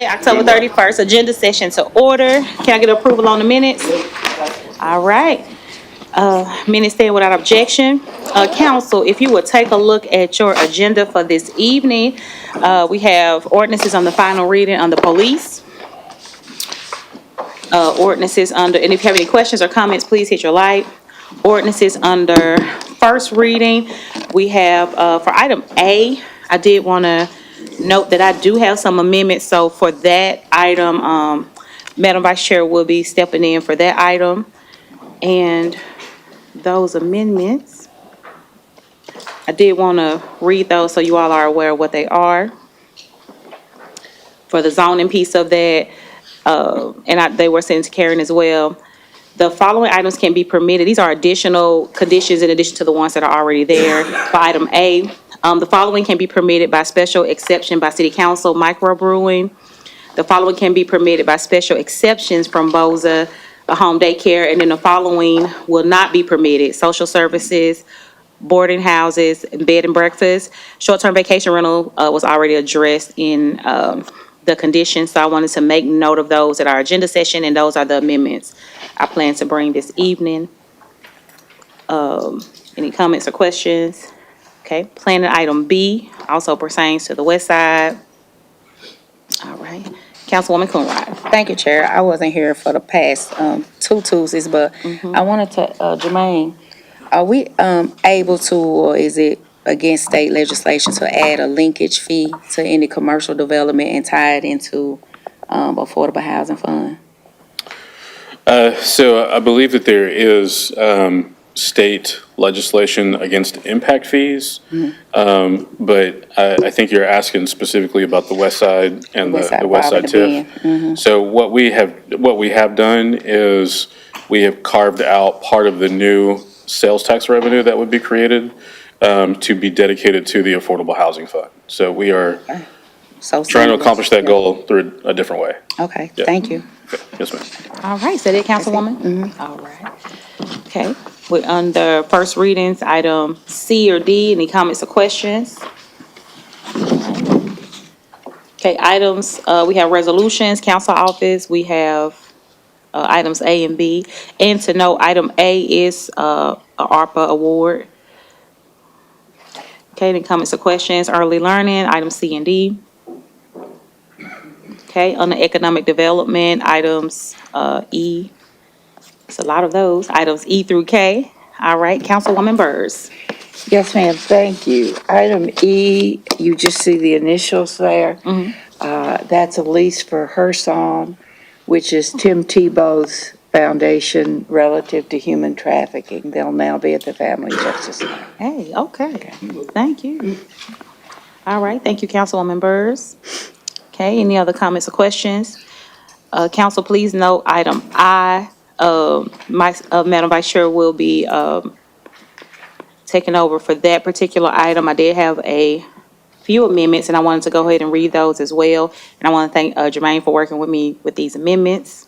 October 31st, agenda session to order. Can I get approval on the minutes? All right. Minutes stand without objection. Council, if you would take a look at your agenda for this evening, we have ordinances on the final reading on the police. Ordinances under, and if you have any questions or comments, please hit your light. Ordinances under first reading, we have, for item A, I did want to note that I do have some amendments, so for that item, Madam Vice Chair will be stepping in for that item. And those amendments, I did want to read those so you all are aware of what they are. For the zoning piece of that, they were sent to Karen as well. The following items can be permitted. These are additional conditions in addition to the ones that are already there. For item A, the following can be permitted by special exception by City Council: microbrewing. The following can be permitted by special exceptions from BOZA, a home daycare, and then the following will not be permitted: social services, boarding houses, bed and breakfast. Short-term vacation rental was already addressed in the conditions, so I wanted to make note of those at our agenda session, and those are the amendments I plan to bring this evening. Any comments or questions? Okay, planning item B also pertains to the west side. All right, Councilwoman Coonrod. Thank you, Chair. I wasn't here for the past two Tuesdays, but I wanted to, Jermaine, are we able to, or is it against state legislation to add a linkage fee to any commercial development and tie it into affordable housing fund? So I believe that there is state legislation against impact fees, but I think you're asking specifically about the west side and the west side TIF. So what we have done is we have carved out part of the new sales tax revenue that would be created to be dedicated to the affordable housing fund. So we are trying to accomplish that goal through a different way. Okay, Yeah. thank you. Okay. Yes, ma'am. All right, so that, Councilwoman? All right. Okay, we're under first readings, item C or D. Any comments or questions? Okay, items, we have resolutions, council office, we have items A and B. And to note, item A is a ARPA award. Okay, any comments or questions? Early learning, item C and D. Okay, under economic development, items E. It's a lot of those, items E through K. All right, Councilwoman Burrs. Yes, ma'am, thank you. Item E, you just see the initials there. That's a lease for her song, which is Tim Tebow's foundation relative to human trafficking. They'll now be at the Family Justice Center. Hey, okay, thank you. All right, thank you, Councilwoman Burrs. Okay, any other comments or questions? Council, please note item I, Madam Vice Chair will be taking over for that particular item. I did have a few amendments, and I wanted to go ahead and read those as well. And I want to thank Jermaine for working with me with these amendments.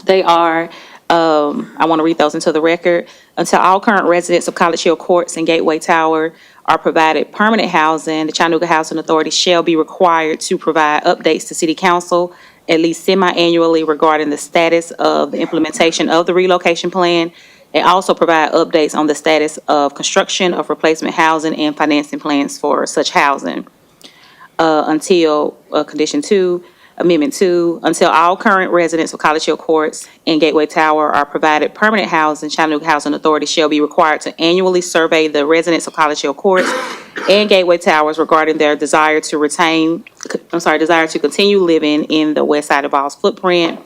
They are, I want to read those into the record. Until all current residents of College Hill Courts and Gateway Tower are provided permanent housing, the Chattanooga Housing Authority shall be required to provide updates to City Council at least semi-annually regarding the status of the implementation of the relocation plan, and also provide updates on the status of construction of replacement housing and financing plans for such housing. Until, condition 2, Amendment 2, until all current residents of College Hill Courts and Gateway Tower are provided permanent housing, Chattanooga Housing Authority shall be required to annually survey the residents of College Hill Courts and Gateway Towers regarding their desire to continue living in the west side of Ball's footprint.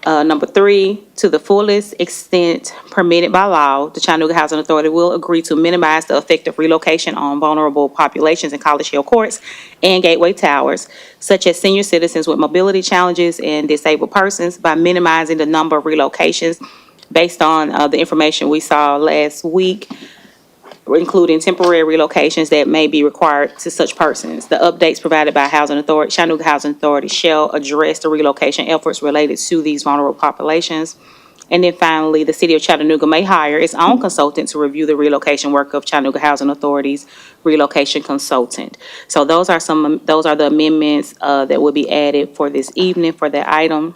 Number 3, to the fullest extent permitted by law, the Chattanooga Housing Authority will agree to minimize the effect of relocation on vulnerable populations in College Hill Courts and Gateway Towers, such as senior citizens with mobility challenges and disabled persons, by minimizing the number of relocations based on the information we saw last week, including temporary relocations that may be required to such persons. The updates provided by Chattanooga Housing Authority shall address the relocation efforts related to these vulnerable populations. And then finally, the city of Chattanooga may hire its own consultant to review the relocation work of Chattanooga Housing Authority's relocation consultant. So those are the amendments that will be added for this evening for that item,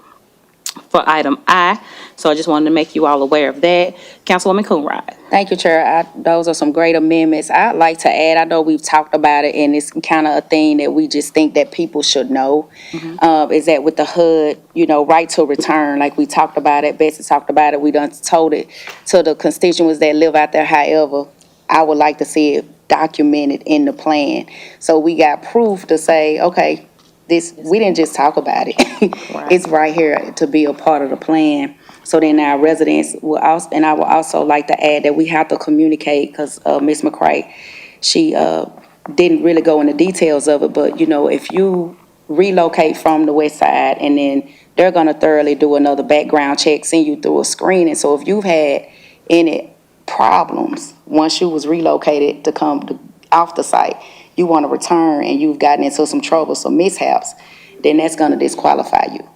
for item I. So I just wanted to make you all aware of that. Councilwoman Coonrod. Thank you, Chair. Those are some great amendments. I'd like to add, I know we've talked about it, and it's kind of a thing that we just think that people should know, is that with the HUD, right to return, like we talked about it, Betsy talked about it, we done told it to the constituents that live out there. However, I would like to see it documented in the plan. So we got proof to say, okay, we didn't just talk about it. It's right here to be a part of the plan. So then our residents will also, and I would also like to add that we have to communicate, because Ms. McCray, she didn't really go into details of it, but if you relocate from the west side, and then they're gonna thoroughly do another background check, send you through a screening. So if you've had any problems once you was relocated to come off the site, you want to return and you've gotten into some trouble, some mishaps, then that's going to disqualify you.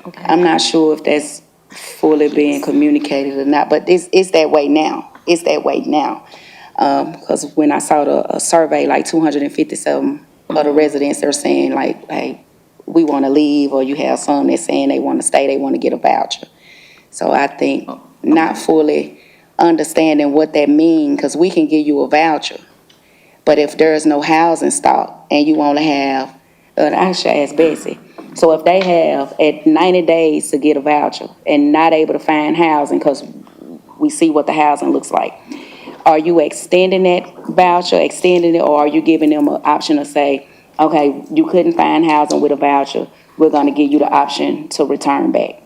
Okay. I'm not sure if that's fully being communicated or not, but it's that way now. It's that way now. Because when I saw the survey, like 257 of the residents are saying like, hey, we want to leave, or you have some that's saying they want to stay, they want to get a voucher. So I think not fully understanding what that means, because we can give you a voucher, but if there is no housing stock and you only have, I should ask Betsy, so if they have at 90 days to get a voucher and not able to find housing, because we see what the housing looks like, are you extending that voucher, or are you giving them an option to say, okay, you couldn't find housing with a voucher, we're going to give you the option to return back?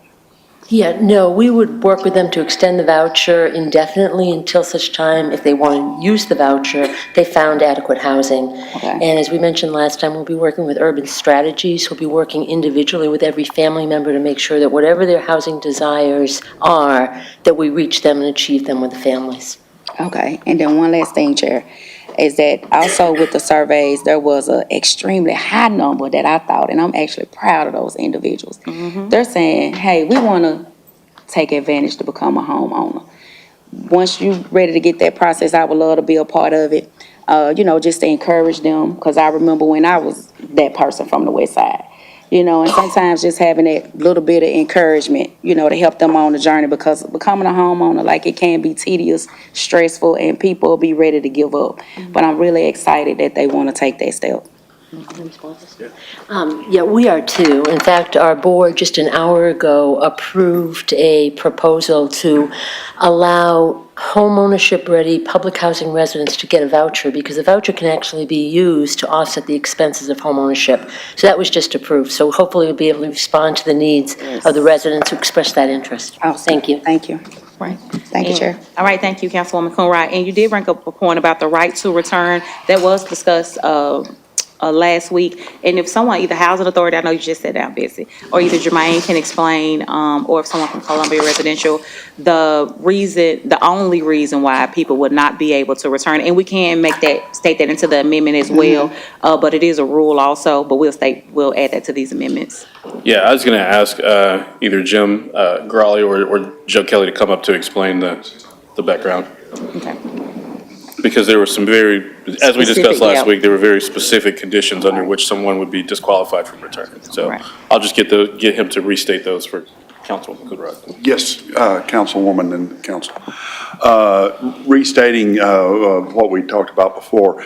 Yeah, no, we would work with them to extend the voucher indefinitely until such time, if they want to use the voucher, they found adequate housing. Okay. And as we mentioned last time, we'll be working with Urban Strategies. We'll be working individually with every family member to make sure that whatever their housing desires are, that we reach them and achieve them with the families. Okay, and then one last thing, Chair, is that also with the surveys, there was an extremely high number that I thought, and I'm actually proud of those individuals. They're saying, hey, we want to take advantage to become a homeowner. Once you're ready to get that process, I would love to be a part of it, just to encourage them, because I remember when I was that person from the west side, and sometimes just having that little bit of encouragement, to help them on the journey, because becoming a homeowner, like, it can be tedious, stressful, and people will be ready to give up. But I'm really excited that they want to take that step. Yeah, we are too. In fact, our board just an hour ago approved a proposal to allow homeownership-ready public housing residents to get a voucher, because a voucher can actually be used to offset the expenses of homeownership. So that was just approved. So hopefully we'll be able to respond to the needs of the residents who express that interest. Awesome. Thank you. Thank you. Right. Thank you, Chair. All right, thank you, Councilwoman Coonrod. And you did bring up a point about the right to return. That was discussed last week. And if someone, either Housing Authority, I know you just said that, Betsy, or either Jermaine can explain, or if someone from Columbia Residential, the only reason why people would not be able to return, and we can state that into the amendment as well, but it is a rule also, but we'll add that to these amendments. Yeah, I was going to ask either Jim Grawley or Joe Kelly to come up to explain the background. Okay. Because there were some as we discussed Specific, last yeah. week, there were very specific conditions under which someone would be disqualified from returning. So Right. I'll just get him to restate those for Councilwoman Coonrod. Yes, Councilwoman and Council. Restating what we talked about before,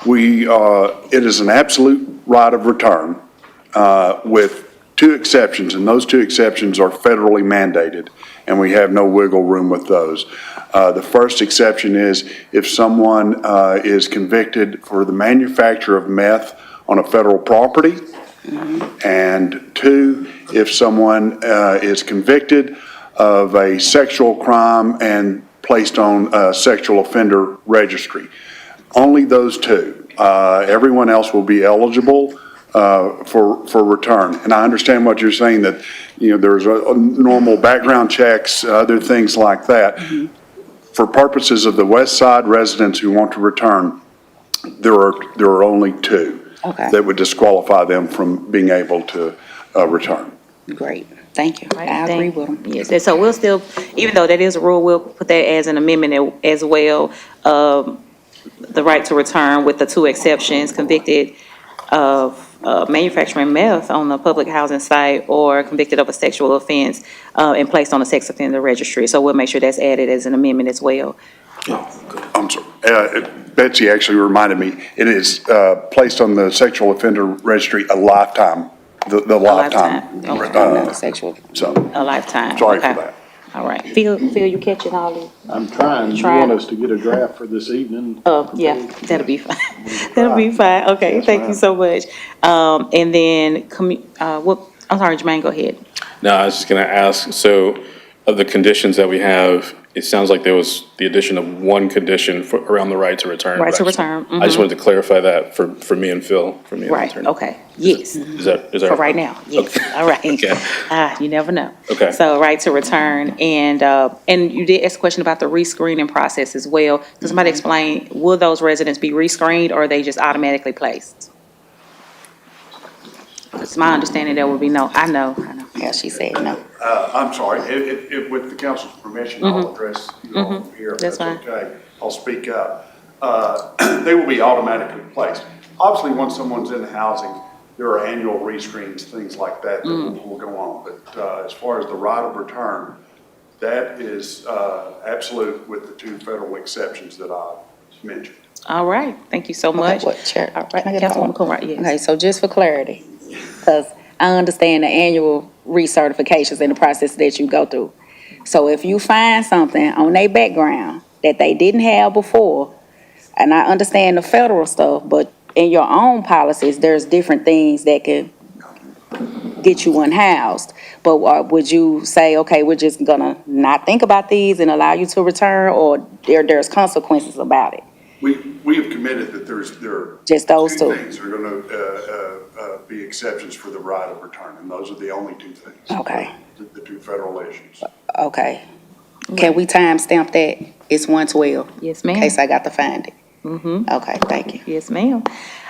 it is an absolute right of return with two exceptions, and those two exceptions are federally mandated, and we have no wiggle room with those. The first exception is if someone is convicted for the manufacture of meth on a federal property. And two, if someone is convicted of a sexual crime and placed on a sexual offender registry. Only those two. Everyone else will be eligible for return. And I understand what you're saying, that there's a normal background checks, other things like that. For purposes of the West Side residents who want to return, there are only two that would disqualify them from being able to return. Great, thank you. Right, I agree with them. Yes, and so we'll still, even though that is a rule, we'll put that as an amendment as well. The right to return with the two exceptions, convicted of manufacturing meth on the public housing site or convicted of a sexual offense and placed on the sex offender registry. So we'll make sure that's added as an amendment as well. I'm sorry, Betsy actually reminded me, it is placed on the sexual offender registry a lifetime, the lifetime. lifetime, Sexual. So, A lifetime. sorry for Okay. that. All right. Phil, you catching all these? I'm trying. You Trying. want us to get a draft for this evening? Yeah, that'll be fine. That'll be fine. Okay, Yes, thank you ma'am. so much. And then, I'm sorry, Jermaine, go ahead. No, I was just going to ask, so of the conditions that we have, it sounds like there was the addition of one condition around the right to return. Right but to I just- return, I just wanted to clarify that for me and Phil, for me and the Right, attorney. okay, yes. Is that? For right now, yes, all right. Okay. You never know. Okay. So right to return, and you did ask a question about the rescreening process as well. Does somebody explain, will those residents be rescreened or are they just automatically placed? It's my understanding there will be no, I know. Yeah, she said no. I'm sorry, if with the council's permission, I'll address you all here. if That's fine. Okay, I'll speak up. They will be automatically placed. Obviously, once someone's in housing, there are annual rescreens, things like that will go on. But as far as the right of return, that is absolute with the two federal exceptions that I mentioned. All right, thank you so much. What, Chair? All right, Can I get a Councilwoman phone? Coonrod, yes. Okay, so just for clarity, because I understand the annual recertifications and the process that you go through. So if you find something on their background that they didn't have before, and I understand the federal stuff, but in your own policies, there's different things that can get you unhoused. But would you say, okay, we're just gonna not think about these and allow you to return, or there's consequences about it? We have committed that there are Just those two? things that are going to be exceptions for the right of return, and those are the only two things. Okay. The two federal issues. Okay. Can we timestamp that? It's 112. Yes, In ma'am. case I got to find it. Okay, thank you. Yes, ma'am.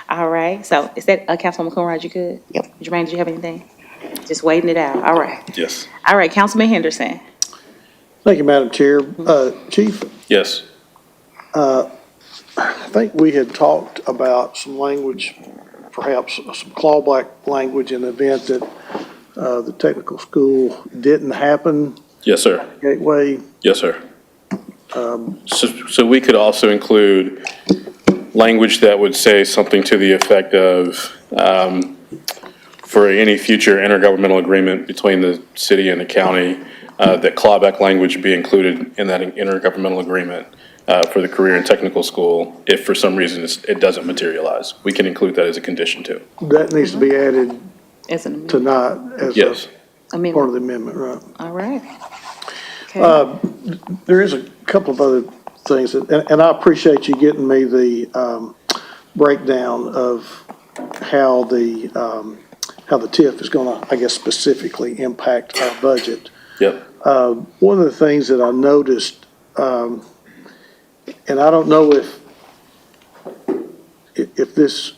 All right, so is that, Councilwoman Coonrod, you good? Yep. Jermaine, did you have anything? Just waiting it out, all right. Yes. All right, Councilman Henderson. Thank you, Madam Chair. Chief, Yes. I think we had talked about some language, perhaps some clawback language in the event that the technical school didn't happen, Yes, sir. Gateway. Yes, sir. So we could also include language that would say something to the effect of, for any future intergovernmental agreement between the city and the county, that clawback language be included in that intergovernmental agreement for the career and technical school, if for some reason it doesn't materialize. We can include that as a condition too. That needs to be added As an amendment. tonight as Yes. a part of the amendment, right? All right. Okay. There is a couple of other things, and I appreciate you getting me the breakdown of how the TIF is going to, I guess, specifically impact our budget. Yep. One of the things that I noticed, and I don't know if this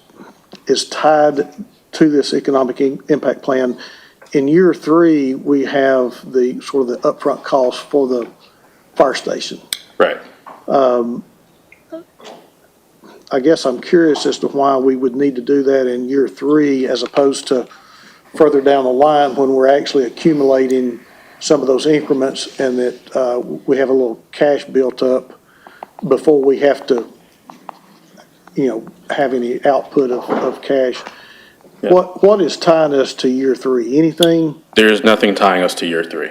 is tied to this economic impact plan. In year 3, we have the sort of the upfront cost for the fire station. Right. I guess I'm curious as to why we would need to do that in year 3 as opposed to further down the line when we're actually accumulating some of those increments and that we have a little cash built up before we have to, have any output of cash. Yeah. What is tying us to year 3? Anything? There is nothing tying us to year 3.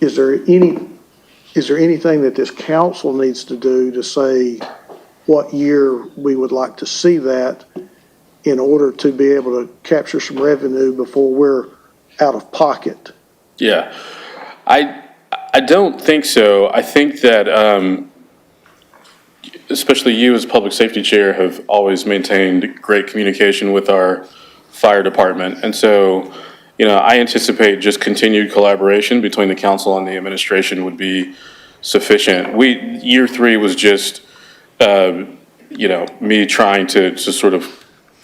Is there anything that this council needs to do to say what year we would like to see that in order to be able to capture some revenue before we're out of pocket? Yeah. I don't think so. I think that, especially you as public safety chair have always maintained great communication with our fire department. And so, I anticipate just continued collaboration between the council and the administration would be sufficient. Year 3 was just, me trying to sort of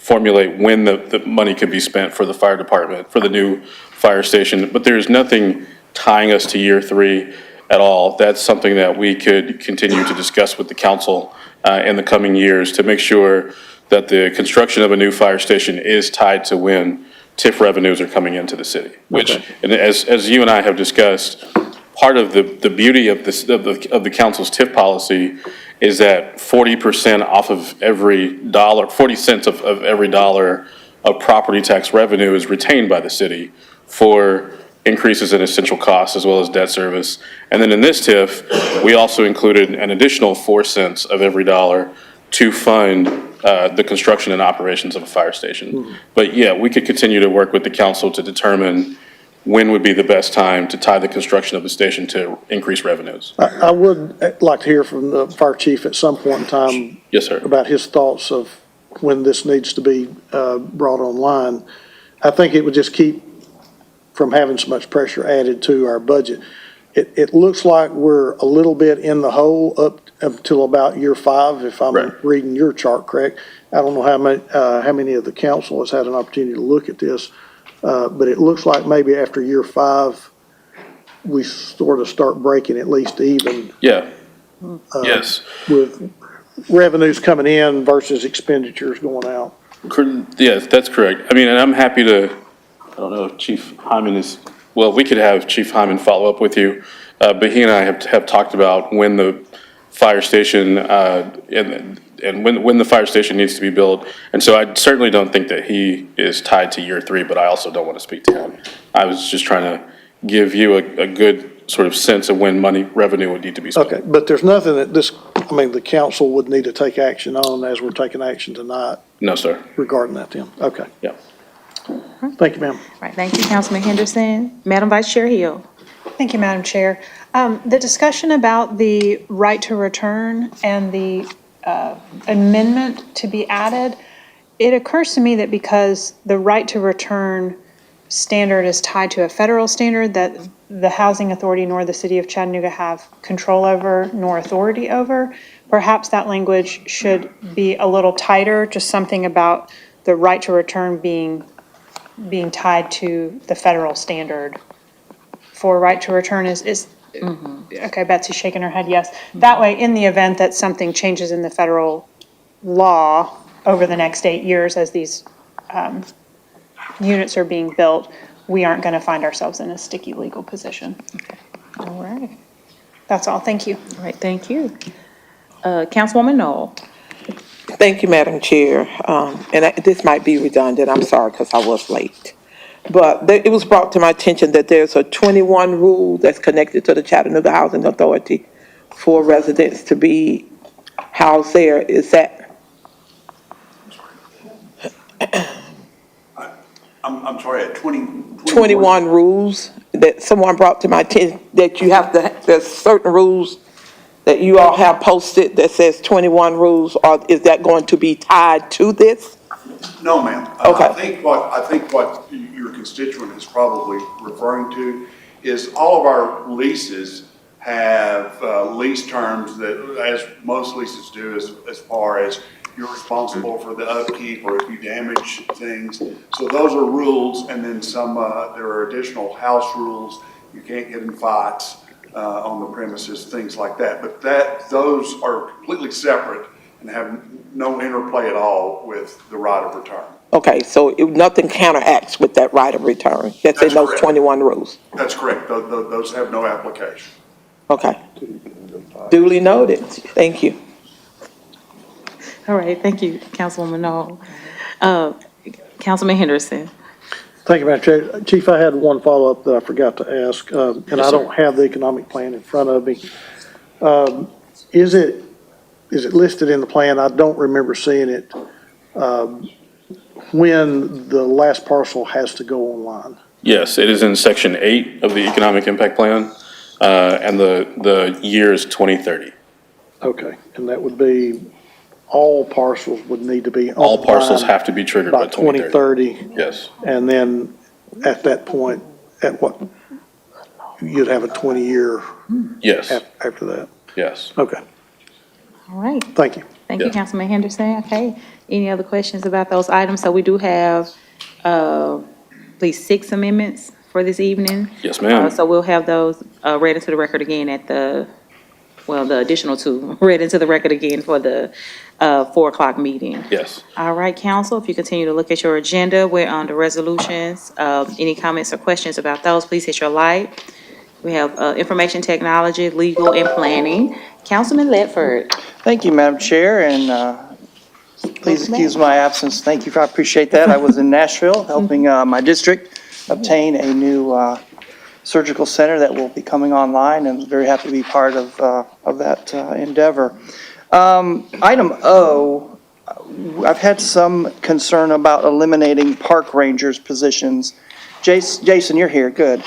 formulate when the money could be spent for the fire department, for the new fire station. But there's nothing tying us to year 3 at all. That's something that we could continue to discuss with the council in the coming years to make sure that the construction of a new fire station is tied to when TIF revenues are coming into the city. Which, and as you and I have discussed, part of the beauty of this, of the council's TIF policy is that 40% off of every dollar, 40 cents of every dollar of property tax revenue is retained by the city for increases in essential costs as well as debt service. And then in this TIF, we also included an additional 4 cents of every dollar to fund the construction and operations of a fire station. But yeah, we could continue to work with the council to determine when would be the best time to tie the construction of the station to increase revenues. I would like to hear from the fire chief at some point in time. Yes, sir. About his thoughts of when this needs to be brought online. I think it would just keep from having so much pressure added to our budget. It looks like we're a little bit in the hole up until about year 5, if I'm Right. reading your chart correct. I don't know how many of the council has had an opportunity to look at this, but it looks like maybe after year 5, we sort of start breaking at least even Yeah. Yes. with revenues coming in versus expenditures going out. Yes, that's correct. I mean, and I'm happy to, I don't know if Chief Hyman is, well, we could have Chief Hyman follow up with you. But he and I have talked about when the fire station, and when the fire station needs to be built. And so I certainly don't think that he is tied to year 3, but I also don't want to speak to him. I was just trying to give you a good sort of sense of when revenue would need to be spent. Okay, but there's nothing that the council would need to take action on as we're taking action tonight No, sir. regarding that then? Okay. Yeah. Thank you, ma'am. All right, thank you, Councilman Henderson. Madam Vice Chair Hill. Thank you, Madam Chair. The discussion about the right to return and the amendment to be added, it occurs to me that because the right to return standard is tied to a federal standard that the Housing Authority nor the City of Chattanooga have control over nor authority over, perhaps that language should be a little tighter, just something about the right to return being tied to the federal standard. For right to return is okay, Betsy's shaking her head, yes. That way, in the event that something changes in the federal law over the next 8 years as these units are being built, we aren't going to find ourselves in a sticky legal position. All right. That's all, thank you. All right, thank you. Councilwoman Knoll. Thank you, Madam Chair. This might be redundant, I'm sorry, because I was late. But it was brought to my attention that there's a 21 rule that's connected to the Chattanooga Housing Authority for residents to be housed there. Is that? I'm sorry, at 21 rules that someone brought to my attention, that you have to, there's certain rules that you all have posted that says 21 rules, or is that going to be tied to this? No, ma'am. Okay. I think what your constituent is probably referring to is all of our leases have lease terms that, as most leases do, as far as you're responsible for the upkeep or if you damage things. So those are rules, and then some, there are additional house rules. You can't get in fights on the premises, things like that. But those are completely separate and have no interplay at all with the right of return. Okay, so nothing counteracts with that right of return, that's in those correct. 21 rules? That's correct. Those have no application. Okay. Duly noted, thank you. All right, thank you, Councilwoman Knoll. Councilman Henderson. Thank you, Madam Chair. Chief, I had one follow-up that I forgot to ask, and I don't have the economic plan in front of me. Is it listed in the plan? I don't remember seeing it, when the last parcel has to go online. Yes, it is in section 8 of the economic impact plan, and the year is 2030. Okay, and that would be, all parcels would need to be online. All parcels have to be triggered by By 2030. Yes. And then at that point, at what, you'd have a 20-year Yes. after that? Yes. Okay. All right. Thank you. Thank you, Yeah. Councilman Henderson. Okay. Any other questions about those items? So we do have, please, 6 amendments for this evening. Yes, ma'am. So we'll have those, read into the record again at the additional 2 read into the record again for the, 4 o'clock meeting. Yes. All right, council, if you continue to look at your agenda, we're on the resolutions. Any comments or questions about those, please hit your light. We have, information technology, legal, and planning. Councilman Ledford. Thank you, Madam Chair, and please excuse my absence. Thank you, I appreciate that. I was in Nashville helping my district obtain a new surgical center that will be coming online, and very happy to be part of that endeavor. Item O, I've had some concern about eliminating park rangers' positions. Jason, you're here, good.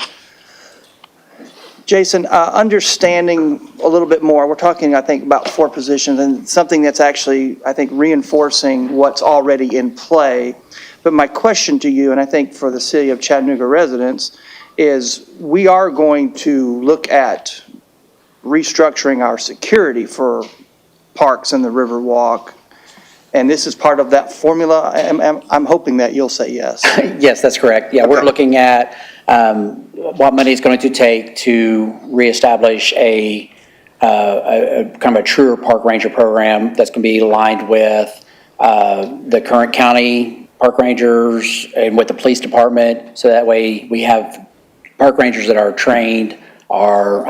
Jason, understanding a little bit more, we're talking, I think, about 4 positions and something that's actually, I think, reinforcing what's already in play. But my question to you, and I think for the city of Chattanooga residents, is we are going to look at restructuring our security for parks and the Riverwalk. And this is part of that formula. I'm hoping that you'll say yes. Yes, that's correct. Yeah, we're looking at what money it's going to take to reestablish a kind of a truer park ranger program that's going to be aligned with the current county park rangers and with the police department. So that way we have park rangers that are trained, are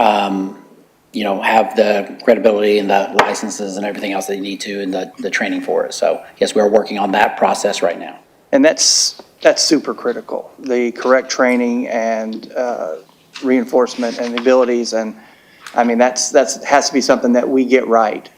have the credibility and the licenses and everything else they need to, and the training for it. So yes, we're working on that process right now. And that's super critical, the correct training and reinforcement and abilities. And I mean, that's has to be something that we get right.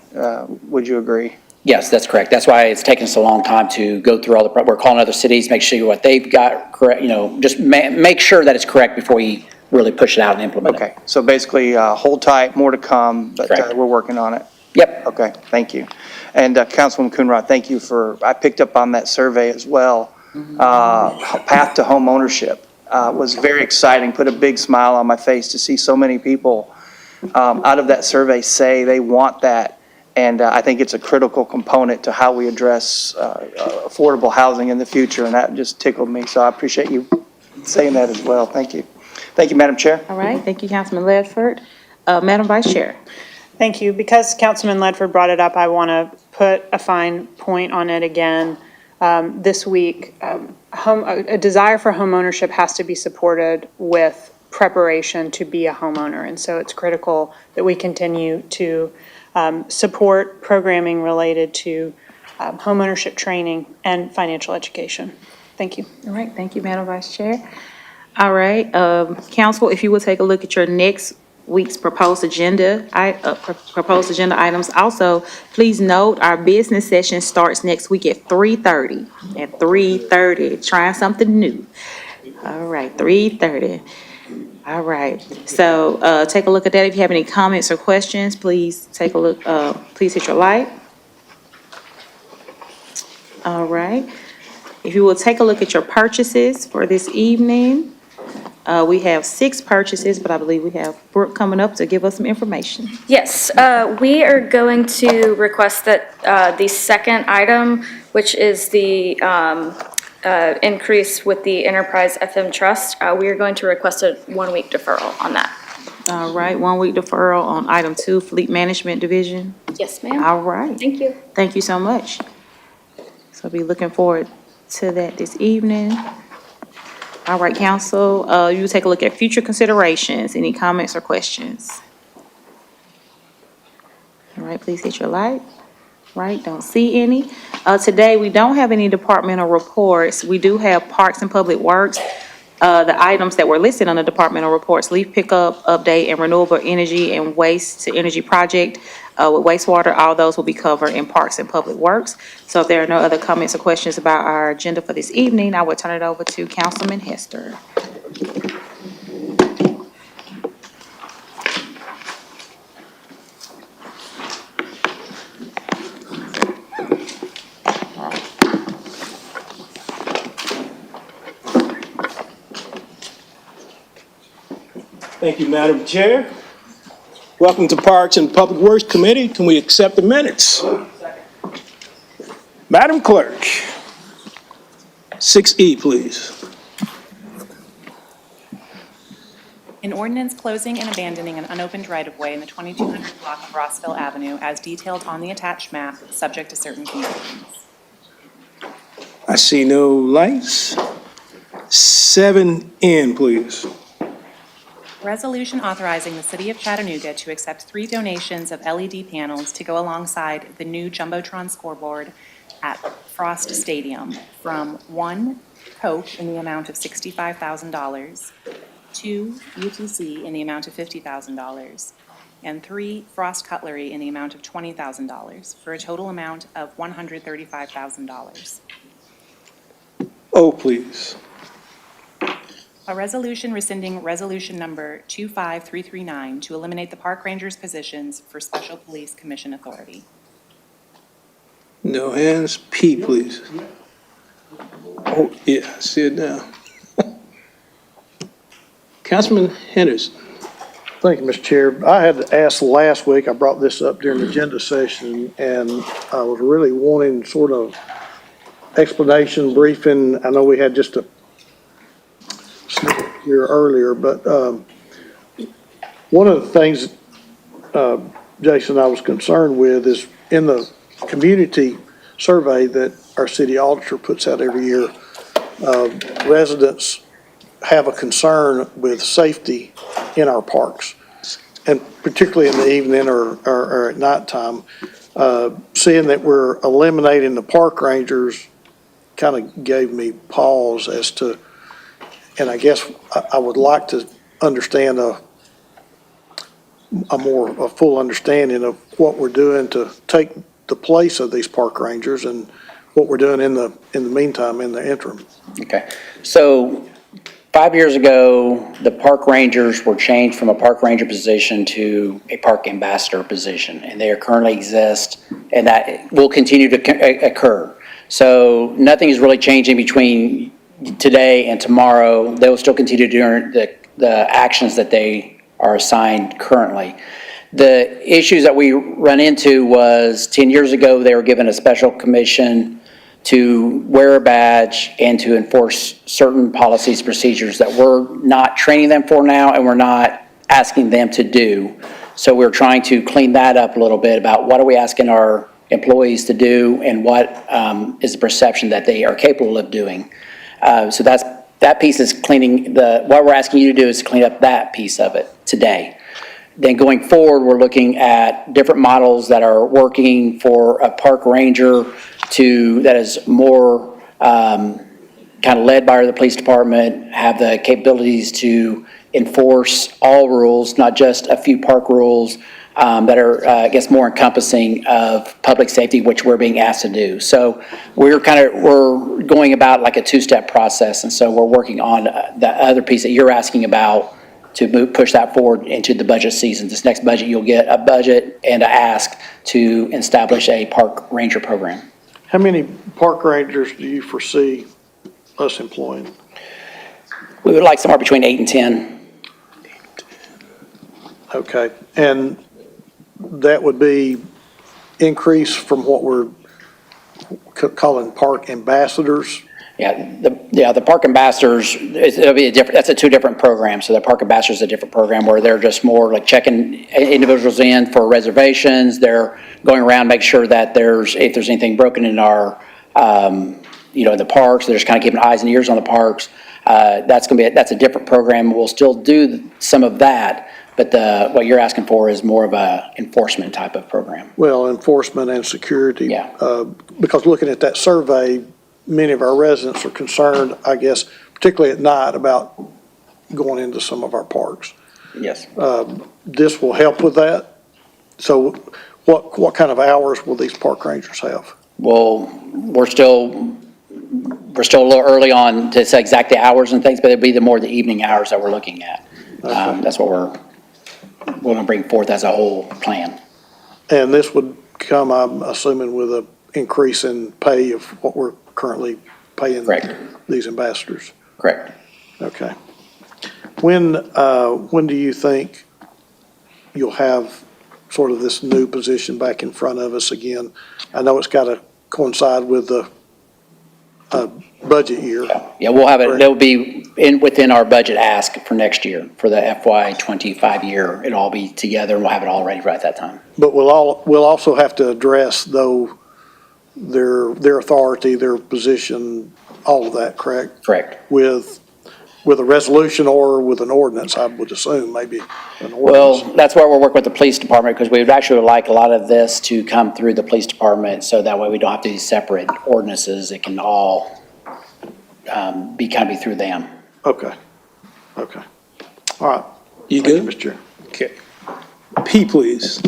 Would you agree? Yes, that's correct. That's why it's taken us a long time to go through all we're calling other cities, make sure what they've got correct, just make sure that it's correct before we really push it out and implement it. Okay, so basically hold tight, more to come, but we're working on it. Yep. Okay, thank you. And Councilwoman Coonrod, thank you I picked up on that survey as well. Path to home ownership was very exciting, put a big smile on my face to see so many people out of that survey say they want that. And I think it's a critical component to how we address affordable housing in the future, and that just tickled me. So I appreciate you saying that as well. Thank you. Thank you, Madam Chair. All right, thank you, Councilman Ledford. Madam Vice Chair. Thank you. Because Councilman Ledford brought it up, I want to put a fine point on it again. This week, a desire for home ownership has to be supported with preparation to be a homeowner. And so it's critical that we continue to support programming related to homeownership training and financial education. Thank you. All right, thank you, Madam Vice Chair. All right, council, if you will take a look at your next week's proposed agenda items. Also, please note our business session starts next week at 3:30. At 3:30, trying something new. All right, 3:30. All right, so take a look at that. If you have any comments or questions, please take a look, please hit your light. All right, if you will take a look at your purchases for this evening. We have 6 purchases, but I believe we have Brooke coming up to give us some information. Yes, we are going to request that the second item, which is the increase with the Enterprise FM Trust, we are going to request a 1-week deferral on that. All right, 1-week deferral on item 2, Fleet Management Division. Yes, ma'am. All right. Thank you. Thank you so much. So be looking forward to that this evening. All right, council, you take a look at future considerations. Any comments or questions? All right, please hit your light. Right, don't see any. Today, we don't have any departmental reports. We do have Parks and Public Works. The items that were listed on the departmental reports, leaf pickup, update, and renewable energy and waste to energy project with wastewater, all those will be covered in Parks and Public Works. So if there are no other comments or questions about our agenda for this evening, I will turn it over to Councilman Hester. Thank you, Madam Chair. Welcome to Parks and Public Works Committee. Can we accept the minutes? Madam Clerk, 6E, please. An ordinance closing and abandoning an unopened right-of-way in the 2200 block of Rossville Avenue as detailed on the attached map, subject to certain conditions. I see no lights. 7N, please. Resolution authorizing the City of Chattanooga to accept 3 donations of LED panels to go alongside the new Jumbotron scoreboard at Frost Stadium from 1, Coke in the amount of $65,000, 2, UTC in the amount of $50,000, and 3, Frost Cutlery in the amount of $20,000, for a total amount of $135,000. O, please. A resolution rescinding resolution number 25339 to eliminate the park rangers' positions for Special Police Commission authority. No hands. P, please. Oh, yeah, I see it now. Councilman Henderson. Thank you, Mr. Chair. I had asked last week, I brought this up during the agenda session, and I was really wanting sort of explanation, briefing. I know we had just a snippet here earlier, but one of the things, Jason, I was concerned with is in the community survey that our city auditor puts out every year, residents have a concern with safety in our parks, and particularly in the evening or at nighttime. Seeing that we're eliminating the park rangers kind of gave me pause as to, and I guess I would like to understand a full understanding of what we're doing to take the place of these park rangers and what we're doing in the meantime, in the interim. Okay, so 5 years ago, the park rangers were changed from a park ranger position to a park ambassador position, and they currently exist, and that will continue to occur. So nothing is really changing between today and tomorrow. They will still continue doing the actions that they are assigned currently. The issues that we run into was 10 years ago, they were given a special commission to wear a badge and to enforce certain policies, procedures that we're not training them for now and we're not asking them to do. So we're trying to clean that up a little bit about what are we asking our employees to do and what is the perception that they are capable of doing. So that piece is cleaning what we're asking you to do is clean up that piece of it today. Then going forward, we're looking at different models that are working for a park ranger that is more kind of led by the police department, have the capabilities to enforce all rules, not just a few park rules that are, I guess, more encompassing of public safety, which we're being asked to do. So we're going about like a two-step process, and so we're working on the other piece that you're asking about to push that forward into the budget season. This next budget, you'll get a budget and an ask to establish a park ranger program. How many park rangers do you foresee us employing? We would like somewhere between 8 and 10. Okay, and that would be increase from what we're calling park ambassadors? Yeah, the park ambassadors, that's a 2 different programs. So the park ambassadors is a different program where they're just more like checking individuals in for reservations. They're going around, making sure that if there's anything broken in our, the parks, they're just kind of keeping eyes and ears on the parks. That's a different program. We'll still do some of that, but what you're asking for is more of a enforcement type of program. Well, enforcement and security. Yeah. Because looking at that survey, many of our residents are concerned, I guess, particularly at night, about going into some of our parks. Yes. This will help with that. So what kind of hours will these park rangers have? Well, we're still a little early on to say exact the hours and things, but it'd be the evening hours that we're looking at. Okay. That's what we're going to bring forth as a whole plan. And this would come, I'm assuming, with an increase in pay of what we're currently paying these ambassadors? Correct. Okay. When do you think you'll have sort of this new position back in front of us again. I know it's got to coincide with the budget year. Yeah, we'll have it, it'll be within our budget ask for next year, for the FY25 year. It'll all be together, and we'll have it all ready right at that time. But we'll also have to address, though, their authority, their position, all of that, correct? Correct. With a resolution or with an ordinance, I would assume, maybe an Well, ordinance. that's why we're working with the police department, because we would actually like a lot of this to come through the police department, so that way we don't have to do separate ordinances. It can all be through them. Okay. All right. You Thank you, good? Mr. Chair. Okay. P, please.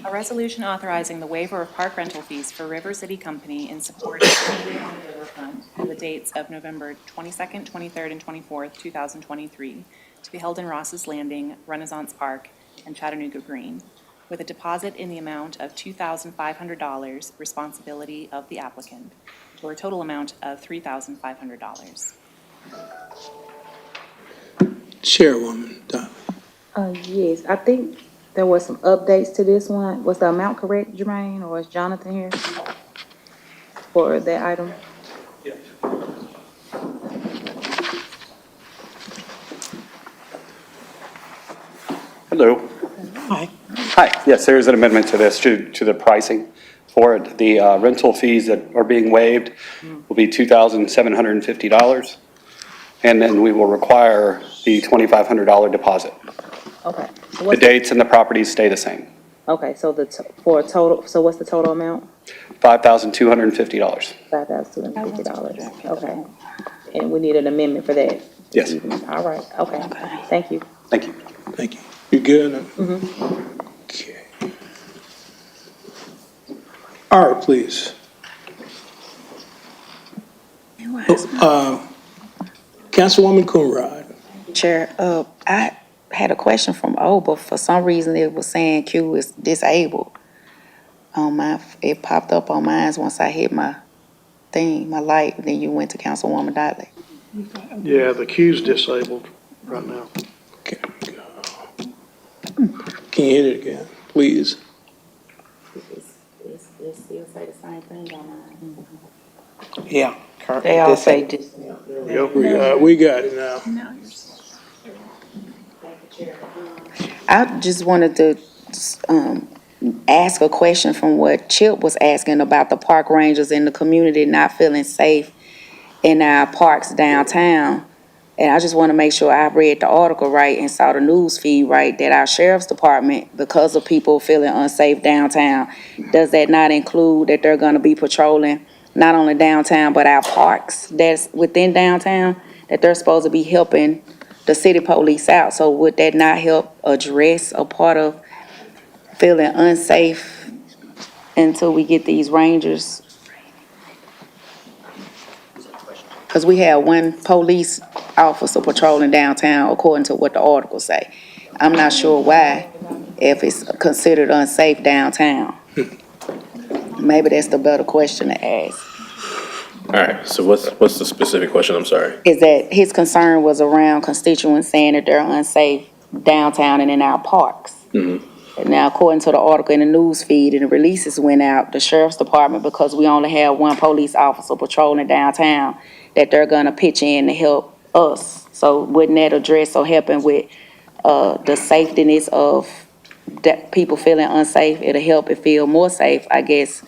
A resolution authorizing the waiver of park rental fees for River City Company in support of the Riverfront for the dates of November 22nd, 23rd, and 24th, 2023, to be held in Ross's Landing, Renaissance Park, and Chattanooga Green, with a deposit in the amount of $2,500, responsibility of the applicant, for a total amount of $3,500. Chairwoman Donovan. Yes, I think there was some updates to this one. Was the amount correct, Jermaine, or is Jonathan here for that item? Hello. Hi. Hi, yes, there is an amendment to this, to the pricing for it. The rental fees that are being waived will be $2,750, and then we will require the $2,500 deposit. Okay. The dates and the properties stay the same, Okay, so for a total, so what's the total amount? $5,250. $5,250, okay. And we need an amendment for that? Yes. All right, okay, thank you. Thank you. Thank you. You good? Okay. All right, please. Councilwoman Coonrod. Chair, I had a question from O, but for some reason it was saying Q is disabled. It popped up on mine once I hit my thing, my light, then you went to Councilwoman Dottley. Yeah, the queue's disabled right now. Okay. Can you hit it again, please? It still say the same thing on mine. Yeah. They all say We got it now. I just wanted to ask a question from what Chip was asking about the park rangers in the community not feeling safe in our parks downtown. And I just want to make sure I read the article right and saw the news feed right, that our sheriff's department, because of people feeling unsafe downtown, does that not include that they're going to be patrolling not only downtown, but our parks that's within downtown, that they're supposed to be helping the city police out? So would that not help address a part of feeling unsafe until we get these rangers? Because we have one police officer patrolling downtown, according to what the article say. I'm not sure why, if it's considered unsafe downtown. Maybe that's the better question to ask. All right, so what's the specific question? I'm sorry. Is that his concern was around constituents saying that they're unsafe downtown and in our parks. Now, according to the article in the news feed and the releases went out, the sheriff's department, because we only have one police officer patrolling downtown, that they're gonna pitch in to help us. So wouldn't that address or helping with the safetiness of that people feeling unsafe? It'll help it feel more safe, I guess,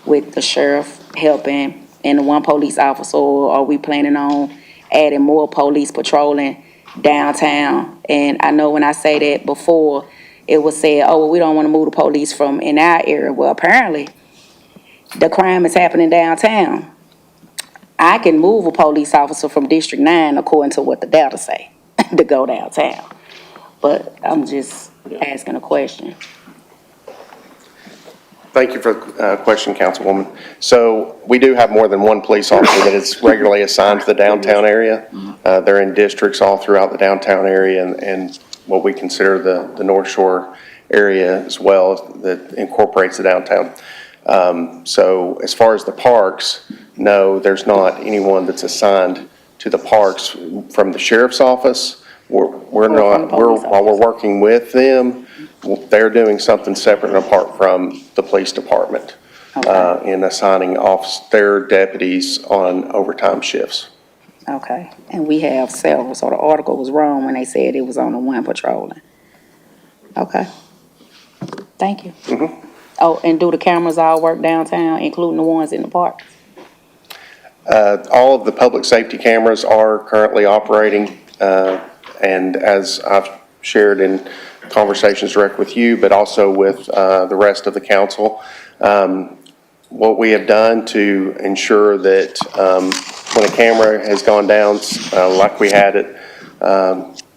with the sheriff helping and the one police officer, or are we planning on adding more police patrolling downtown? And I know when I say that before, it was said, oh, well, we don't want to move the police from in our area. Well, apparently, the crime is happening downtown. I can move a police officer from District 9, according to what the data say, to go downtown. But I'm just asking a question. Thank you for the question, Councilwoman. So we do have more than one police officer that is regularly assigned to the downtown area. They're in districts all throughout the downtown area and what we consider the North Shore area as well, that incorporates the downtown. So as far as the parks, no, there's not anyone that's assigned to the parks from the sheriff's office, We're not, while we're working with them, they're doing something separate and apart from the police department in assigning their deputies on overtime shifts. Okay, and we have several, so the article was wrong when they said it was on the one patrolling. Okay. Thank you. Oh, and do the cameras all work downtown, including the ones in the park? All of the public safety cameras are currently operating, and as I've shared in conversations direct with you, but also with the rest of the council, what we have done to ensure that when a camera has gone down, like we had it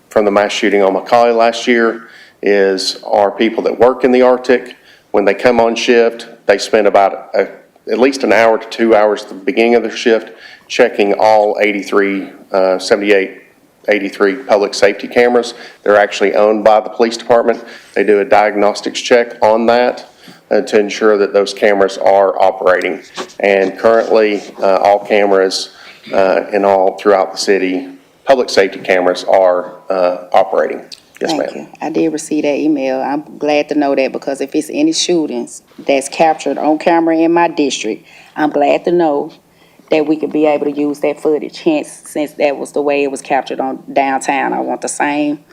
from the mass shooting on Macaulay last year, is our people that work in the Arctic, when they come on shift, they spend about at least an hour to 2 hours at the beginning of their shift checking all 78, 83 public safety cameras. They're actually owned by the police department. They do a diagnostics check on that to ensure that those cameras are operating. And currently, all cameras in all throughout the city, public safety cameras are operating. Yes, ma'am. Thank you. I did receive that email. I'm glad to know that, because if it's any shootings that's captured on camera in my district, I'm glad to know that we could be able to use that footage. Hence, since that was the way it was captured on downtown, I want the same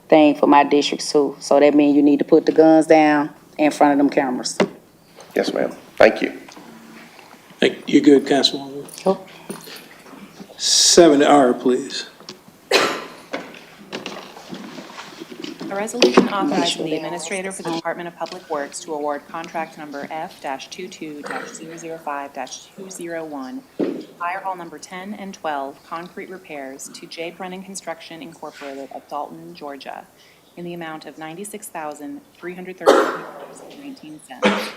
thing for my district too. So that means you need to put the guns down in front of them cameras. Yes, ma'am. Thank you. You're good, Councilwoman. Cool. 7R, please. A resolution authorizing the administrator for the Department of Public Works to award contract number F-22-005-201, fire hall number 10 and 12, concrete repairs to J. Brennan Construction Incorporated of Dalton, Georgia, in the amount of $96,330.19,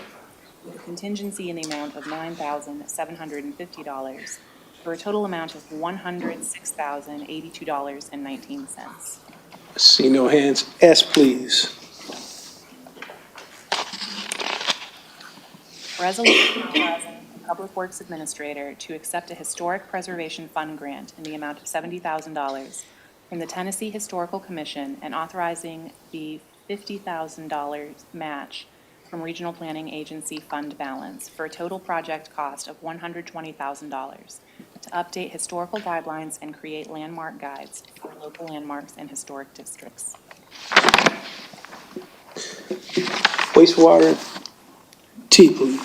with a contingency in the amount of $9,750, for a total amount of $106,082.19. See no hands. S, please. Resolution authorizing the Public Works Administrator to accept a Historic Preservation Fund grant in the amount of $70,000 from the Tennessee Historical Commission and authorizing the $50,000 match from Regional Planning Agency fund balance for a total project cost of $120,000 to update historical guidelines and create landmark guides for local landmarks and historic districts. Wastewater, T, please.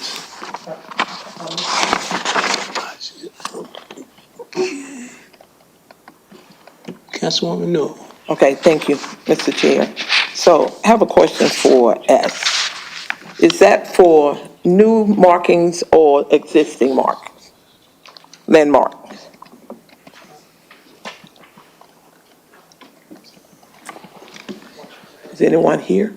Councilwoman, no. Okay, thank you, Mr. Chair. So I have a question for S. Is that for new markings or existing markings? Landmarks? Is anyone here?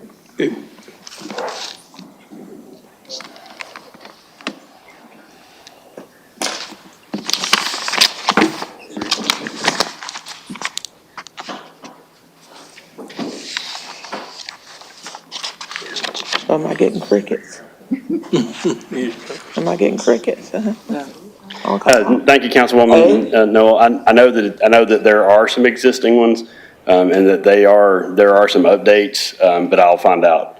Am I getting crickets? Am I getting crickets? Okay. Thank you, Councilwoman. No, I know that there are some existing ones, and that there are some updates, but I'll find out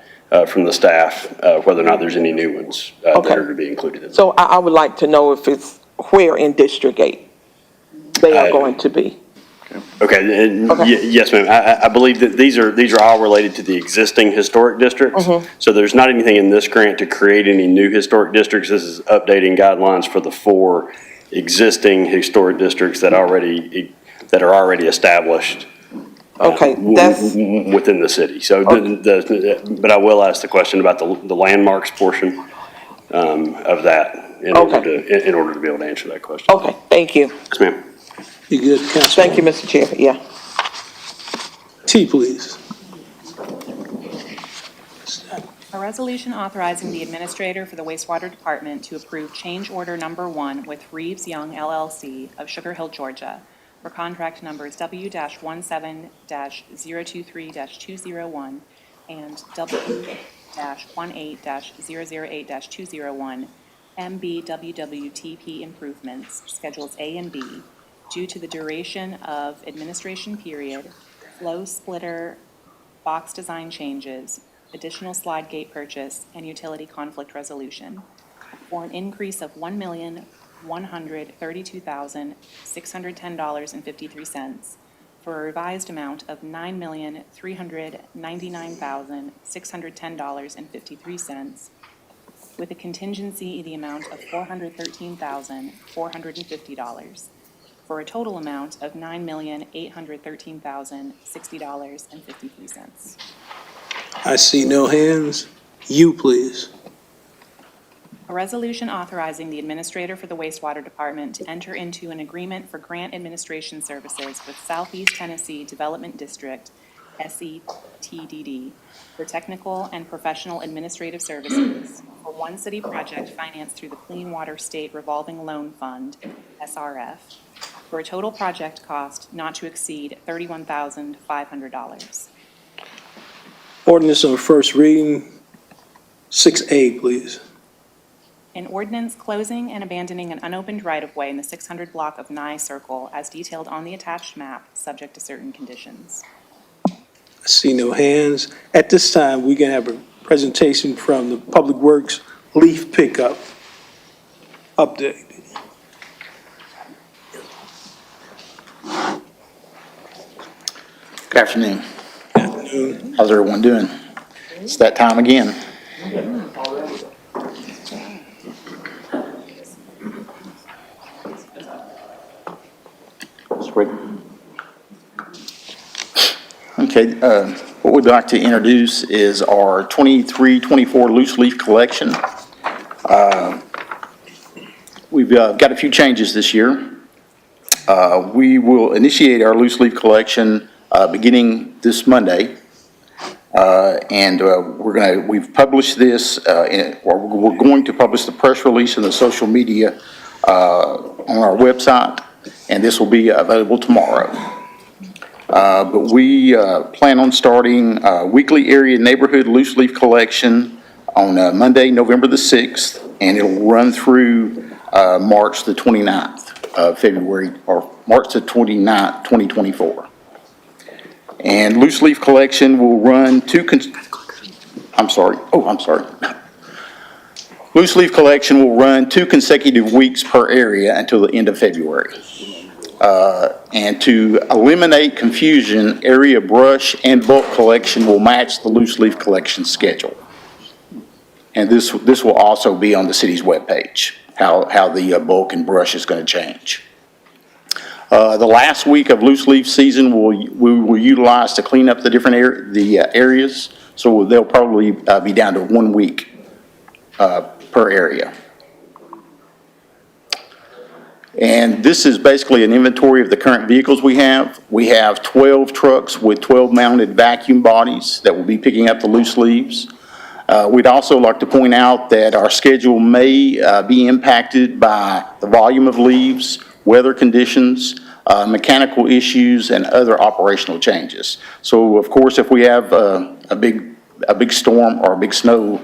from the staff whether or not there's any new ones that are to be included in that. So I would like to know if it's where in District 8 they are going to be. Okay, and yes, ma'am. I believe that these are all related to the existing historic districts. So there's not anything in this grant to create any new historic districts. This is updating guidelines for the 4 existing historic districts that are already established. Okay, that's within the city. So, but I will ask the question about the landmarks portion of that in order to be able to answer that question. okay. Thank you. Yes, ma'am. You good, Councilwoman? Thank you, Mr. Chair. Yeah. T, please. A resolution authorizing the administrator for the wastewater department to approve change order number 1 with Reeves Young LLC of Sugar Hill, Georgia, for contract numbers W-17-023-201 and W-18-008-201 MBWWTP improvements, Schedules A and B, due to the duration of administration period, flow splitter box design changes, additional slide gate purchase, and utility conflict resolution for an increase of $1,132,610.53 for a revised amount of $9,399,610.53 with a contingency in the amount of $413,450 for a total amount of $9,813,060.53. I see no hands. You, please. A resolution authorizing the administrator for the wastewater department to enter into an agreement for grant administration services with Southeast Tennessee Development District, SETDD, for technical and professional administrative services for one city project financed through the Clean Water State Revolving Loan Fund, SRF, for a total project cost not to exceed $31,500. Ordinance on first reading, 6A, please. An ordinance closing and abandoning an unopened right-of-way in the 600 block of Nye Circle as detailed on the attached map, subject to certain conditions. I see no hands. At this time, we can have a presentation from the Public Works leaf pickup update. Good afternoon. How's everyone doing? It's that time again. Okay, what we'd like to introduce is our 23-24 loose leaf collection. We've got a few changes this year. We will initiate our loose leaf collection beginning this Monday. We've published this, we're going to publish the press release in the social media on our website, and this will be available tomorrow. But we plan on starting weekly area neighborhood loose leaf collection on Monday, November the 6th, and it'll run through March the 29th of February, or March the 29th, 2024. And loose leaf collection will run Loose leaf collection will run 2 consecutive weeks per area until the end of February. And to eliminate confusion, area brush and bulk collection will match the loose leaf collection schedule. And this will also be on the city's webpage, how the bulk and brush is going to change. The last week of loose leaf season we will utilize to clean up the different areas, so they'll probably be down to 1 week per area. And this is basically an inventory of the current vehicles we have. We have 12 trucks with 12 mounted vacuum bodies that will be picking up the loose leaves. We'd also like to point out that our schedule may be impacted by the volume of leaves, weather conditions, mechanical issues, and other operational changes. So, of course, if we have a big storm or a big snow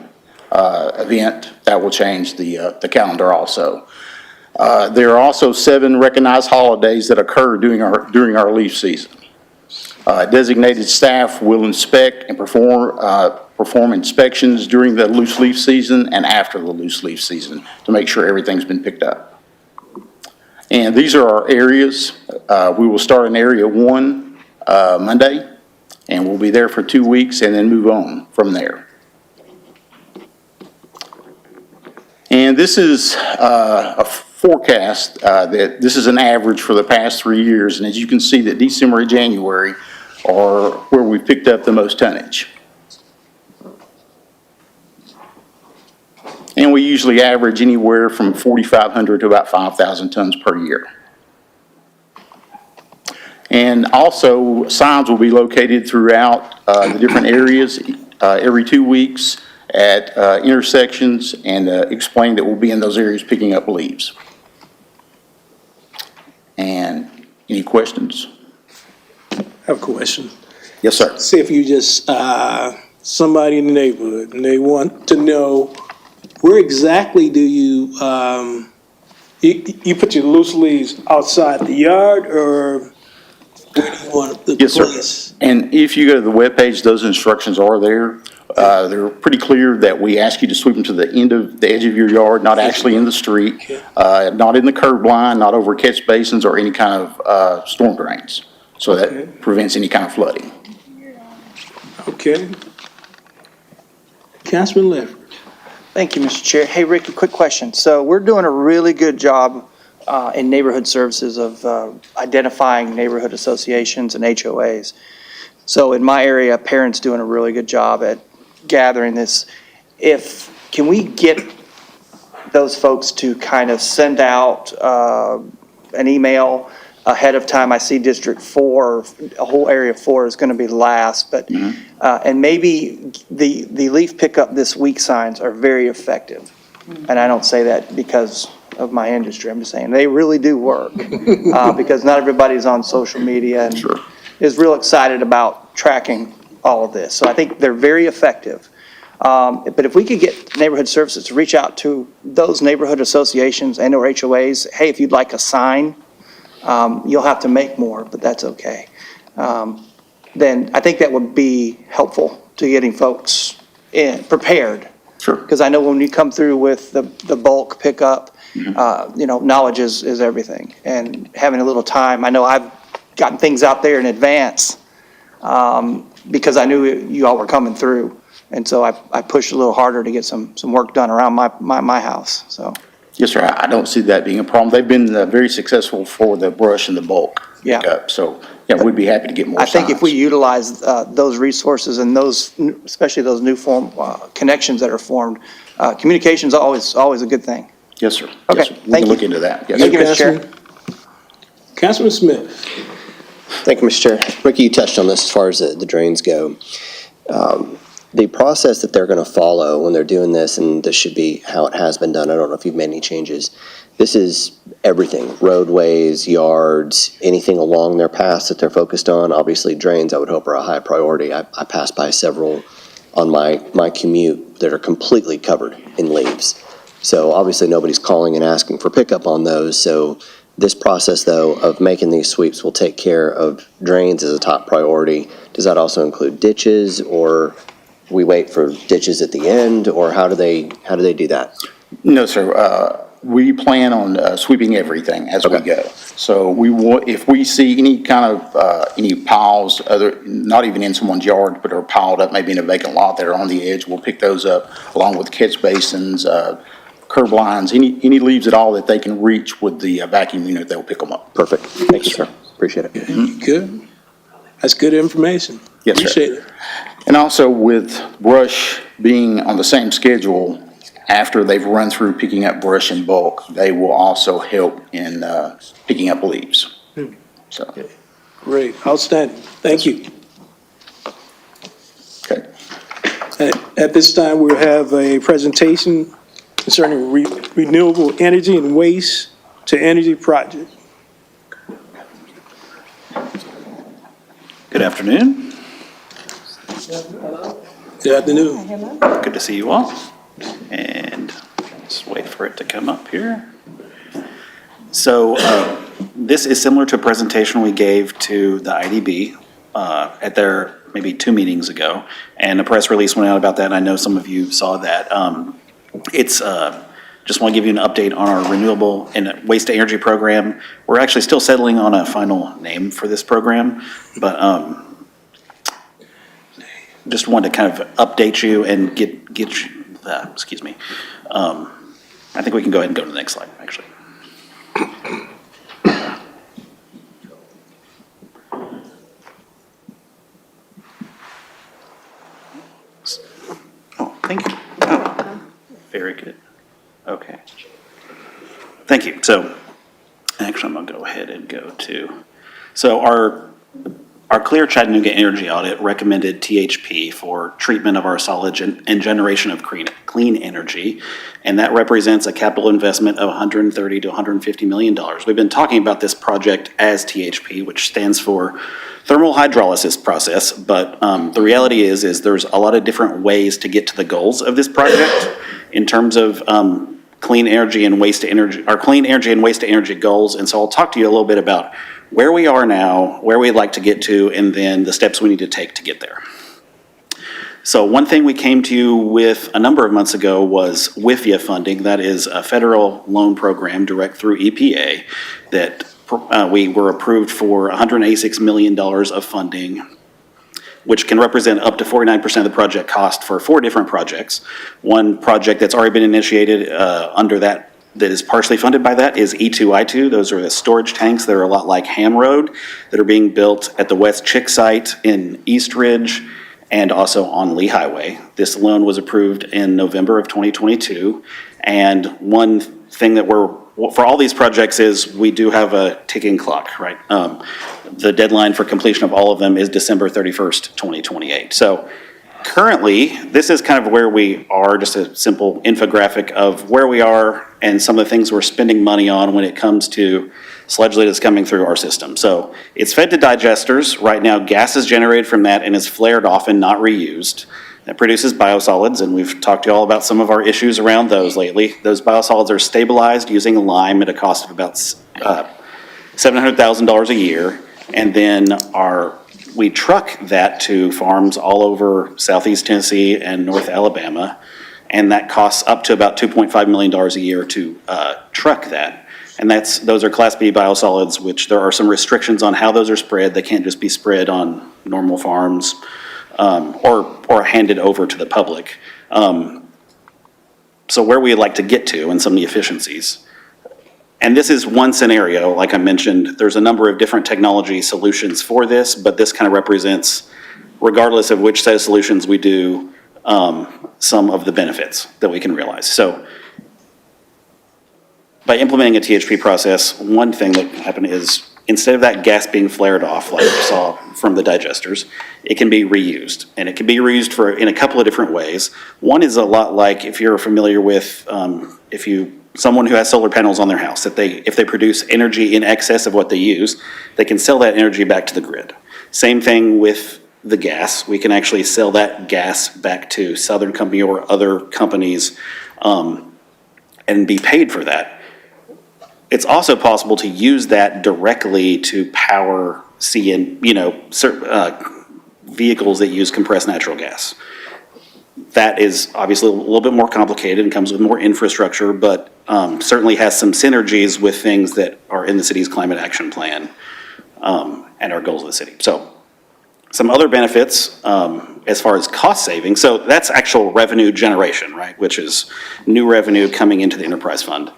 event, that will change the calendar also. There are also 7 recognized holidays that occur during our leaf season. Designated staff will inspect and perform inspections during the loose leaf season and after the loose leaf season to make sure everything's been picked up. And these are our areas. We will start in Area 1 Monday, and we'll be there for 2 weeks and then move on from there. And this is a forecast that this is an average for the past 3 years. And as you can see, that December and January are where we picked up the most tonnage. And we usually average anywhere from 4,500 to about 5,000 tons per year. And also, signs will be located throughout the different areas every 2 weeks at intersections, and explain that we'll be in those areas picking up leaves. And any questions? I have a question. Yes, sir. See if you just, somebody in the neighborhood, and they want to know where exactly do you put your loose leaves outside the yard or Where do you want the Yes, sir. place? And if you go to the webpage, those instructions are there. They're pretty clear that we ask you to sweep them to the end of the edge of your yard, not actually in the street, not in the curb line, not over catch basins or any kind of storm drains. So that prevents any kind of flooding. Okay. Councilman Leffert. Thank you, Mr. Chair. Hey, Ricky, quick question. So we're doing a really good job in neighborhood services of identifying neighborhood associations and HOAs. So in my area, parents doing a really good job at gathering this. Can we get those folks to kind of send out an email ahead of time? I see District 4, a whole area 4 is going to be last, but, and maybe the leaf pickup this week signs are very effective. And I don't say that because of my industry. I'm just saying they really do work because not everybody's on social media and is real excited about tracking all of this. So I think they're very effective. But if we could get neighborhood services to reach out to those neighborhood associations and or HOAs, hey, if you'd like a sign, you'll have to make more, but that's okay. Then I think that would be helpful to getting folks prepared. Sure. Because I know when you come through with the bulk pickup, knowledge is everything. And having a little time, I know I've gotten things out there in advance because I knew you all were coming through. And so I pushed a little harder to get some work done around my house, so. Yes, sir. I don't see that being a problem. They've been very successful for the brush and the bulk pickup. So, yeah, we'd be happy to get more I think if signs. we utilize those resources and those, especially those new connections that are formed, communication's always a good thing. Yes, sir. Okay, Yes, sir. We thank can you. look into that. Yes, Thank sir. you, Mr. Chair. Councilman Smith. Thank you, Mr. Chair. Ricky, you touched on this as far as the drains go. The process that they're going to follow when they're doing this, and this should be how it has been done, I don't know if you've made any changes. This is everything, roadways, yards, anything along their paths that they're focused on. Obviously, drains, I would hope, are a high priority. I pass by several on my commute that are completely covered in leaves. So obviously, nobody's calling and asking for pickup on those. So this process, though, of making these sweeps will take care of drains as a top priority. Does that also include ditches, or we wait for ditches at the end, or how do they do that? No, sir. We plan on sweeping everything as we go. So if we see any kind of, any piles, not even in someone's yard, but are piled up maybe in a vacant lot that are on the edge, we'll pick those up along with catch basins, curb lines, any leaves at all that they can reach with the vacuum unit, they'll pick them up. Perfect. Thank you, sir. Appreciate it. Good. That's good information. Yes, sir. Appreciate it. And also with brush being on the same schedule, after they've run through picking up brush in bulk, they will also help in picking up leaves. So. Great, outstanding. Thank you. Okay. At this time, we'll have a presentation concerning renewable energy and waste to energy project. Good afternoon. Good afternoon. Good to see you all. And just wait for it to come up here. So this is similar to a presentation we gave to the IDB at their maybe 2 meetings ago. And a press release went out about that, and I know some of you saw that. Just want to give you an update on our renewable and waste to energy program. We're actually still settling on a final name for this program, but just wanted to kind of update you and get you, excuse me. I think we can go ahead and go to the next slide, actually. Oh, thank you. Oh, very good. Okay. Thank you. So actually, I'm going to go ahead and go to, so our Clear Chattanooga Energy Audit recommended THP for treatment of our solids and generation of clean energy, and that represents a capital investment of $130 to $150 million. We've been talking about this project as THP, which stands for Thermal Hydrolysis Process, but the reality is there's a lot of different ways to get to the goals of this project in terms of clean energy and waste to energy, our clean energy and waste to energy goals. And so I'll talk to you a little bit about where we are now, where we'd like to get to, and then the steps we need to take to get there. So one thing we came to you with a number of months ago was WIFIA funding. That is a federal loan program direct through EPA that we were approved for $186 million of funding, which can represent up to 49% of the project cost for 4 different projects. One project that's already been initiated under that is partially funded by that is E2I2. Those are the storage tanks that are a lot like Ham Road that are being built at the West Chick site in East Ridge and also on Lee Highway. This loan was approved in November of 2022. And one thing that for all these projects is we do have a ticking clock, right? The deadline for completion of all of them is December 31st, 2028. So currently, this is kind of where we are, just a simple infographic of where we are and some of the things we're spending money on when it comes to sludge that's coming through our system. So it's fed to digesters. Right now, gas is generated from that and is flared off and not reused. That produces biosolids, and we've talked to you all about some of our issues around those lately. Those biosolids are stabilized using lime at a cost of about $700,000 a year, and then we truck that to farms all over southeast Tennessee and North Alabama, and that costs up to about $2.5 million a year to truck that. And those are Class B biosolids, which there are some restrictions on how those are spread. They can't just be spread on normal farms or handed over to the public. So where we'd like to get to and some of the efficiencies. And this is one scenario, like I mentioned, there's a number of different technology solutions for this, but this kind of represents, regardless of which set of solutions we do, some of the benefits that we can realize. So by implementing a THP process, one thing that can happen is instead of that gas being flared off, like we saw from the digesters, it can be reused. And it can be reused in a couple of different ways. One is a lot like if you're familiar with, someone who has solar panels on their house, if they produce energy in excess of what they use, they can sell that energy back to the grid. Same thing with the gas. We can actually sell that gas back to Southern Company or other companies and be paid for that. It's also possible to use that directly to power vehicles that use compressed natural gas. That is obviously a little bit more complicated and comes with more infrastructure, but certainly has some synergies with things that are in the city's climate action plan and our goals of the city. So some other benefits as far as cost savings. So that's actual revenue generation, right? Which is new revenue coming into the enterprise fund.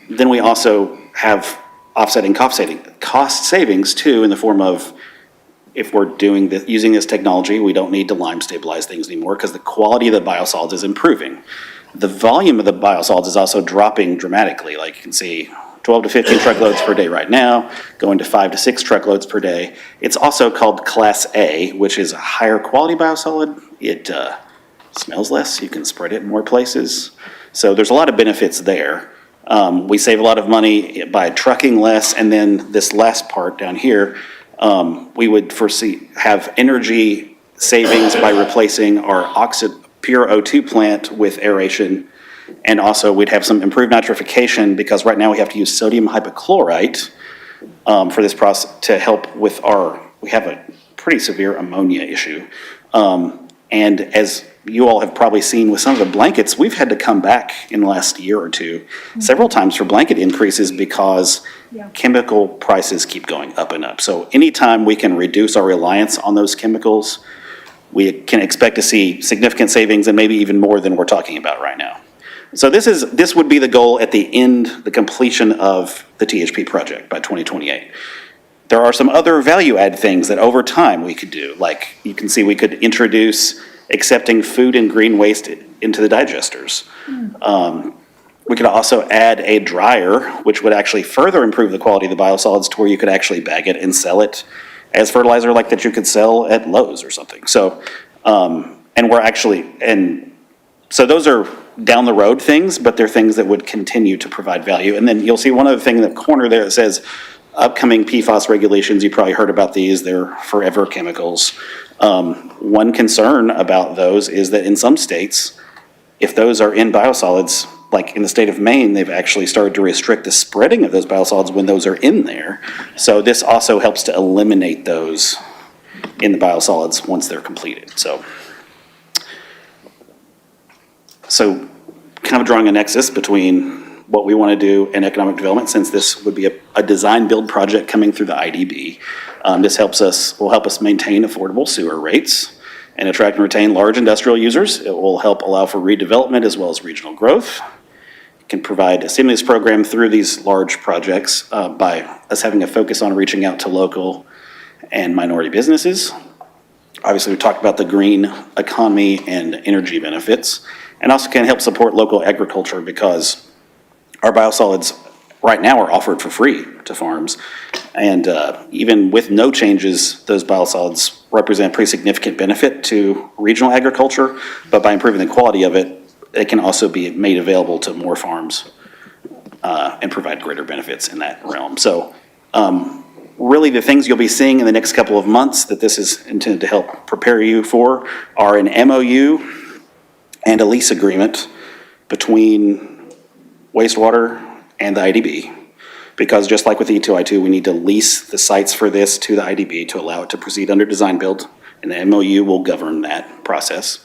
Then we also have offsetting cost savings too, in the form of if we're using this technology, we don't need to lime stabilize things anymore because the quality of the biosolids is improving. The volume of the biosolids is also dropping dramatically. Like you can see 12 to 15 truckloads per day right now, going to 5 to 6 truckloads per day. It's also called Class A, which is a higher quality biosolid. It smells less, you can spread it in more places. So there's a lot of benefits there. We save a lot of money by trucking less, and then this last part down here, we would have energy savings by replacing our pure O2 plant with aeration, and also we'd have some improved nitrification because right now we have to use sodium hypochlorite for this process to help with we have a pretty severe ammonia issue. And as you all have probably seen with some of the blankets, we've had to come back in the last year or two several times for blanket increases because chemical prices keep going up and up. So anytime we can reduce our reliance on those chemicals, we can expect to see significant savings and maybe even more than we're talking about right now. So this would be the goal at the end, the completion of the THP project by 2028. There are some other value add things that over time we could do. Like you can see, we could introduce accepting food and green waste into the digesters. We could also add a dryer, which would actually further improve the quality of the biosolids to where you could actually bag it and sell it as fertilizer like that you could sell at Lowe's or something. So, so those are down the road things, but they're things that would continue to provide value. And then you'll see one other thing in the corner there that says upcoming PFAS regulations. You probably heard about these. They're forever chemicals. One concern about those is that in some states, if those are in biosolids, like in the state of Maine, they've actually started to restrict the spreading of those biosolids when those are in there. So this also helps to eliminate those in the biosolids once they're completed. So kind of drawing a nexus between what we want to do in economic development, since this would be a design build project coming through the IDB. This will help us maintain affordable sewer rates and attract and retain large industrial users. It will help allow for redevelopment as well as regional growth. It can provide a stimulus program through these large projects by us having a focus on reaching out to local and minority businesses. Obviously, we talked about the green economy and energy benefits, and also can help support local agriculture because our biosolids right now are offered for free to farms. And even with no changes, those biosolids represent pretty significant benefit to regional agriculture, but by improving the quality of it, it can also be made available to more farms and provide greater benefits in that realm. So really the things you'll be seeing in the next couple of months that this is intended to help prepare you for are an MOU and a lease agreement between wastewater and the IDB. Because just like with E2I2, we need to lease the sites for this to the IDB to allow it to proceed under design build, and the MOU will govern that process.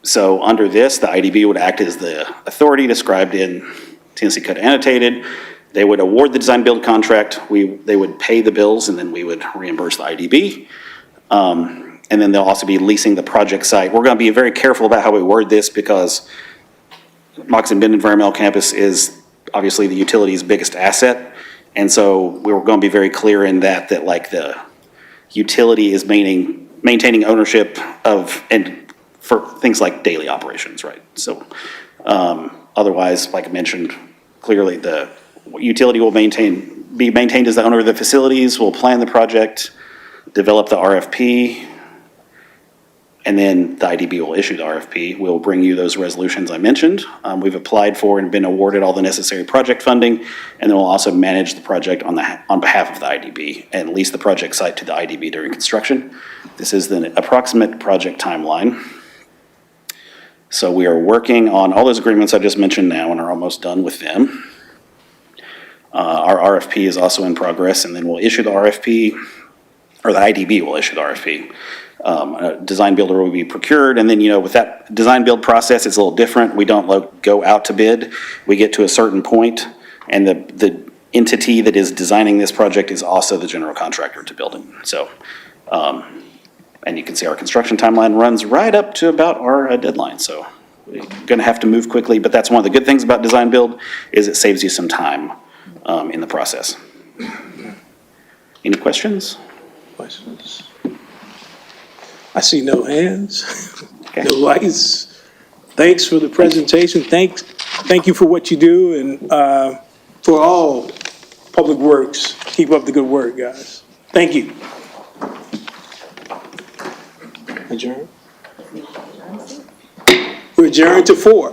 So under this, the IDB would act as the authority described in Tennessee Code Annotated. They would award the design build contract, they would pay the bills, and then we would reimburse the IDB. And then they'll also be leasing the project site. We're gonna be very careful about how we word this because Moxon-Bend Environmental Campus is obviously the utility's biggest asset. And so we're going to be very clear in that like the utility is maintaining ownership of, and for things like daily operations, right? So otherwise, like I mentioned, clearly the utility will be maintained as the owner of the facilities, will plan the project, develop the RFP, and then the IDB will issue the RFP. We'll bring you those resolutions I mentioned. We've applied for and been awarded all the necessary project funding, and then we'll also manage the project on behalf of the IDB and lease the project site to the IDB during construction. This is the approximate project timeline. So we are working on all those agreements I just mentioned now and are almost done with them. Our RFP is also in progress, and then we'll issue the RFP, or the IDB will issue the RFP. A design builder will be procured, and then, with that design build process, it's a little different. We don't go out to bid. We get to a certain point, and the entity that is designing this project is also the general contractor to build it. So, and you can see our construction timeline runs right up to about our deadline. So we're gonna have to move quickly, but that's one of the good things about design build is it saves you some time in the process. Any questions? Questions? I see no hands, Okay. no lights. Thanks for the presentation. Thank you for what you do, and for all Public Works. Keep up the good work, guys. Thank you. Adjourn. We're adjourned to 4.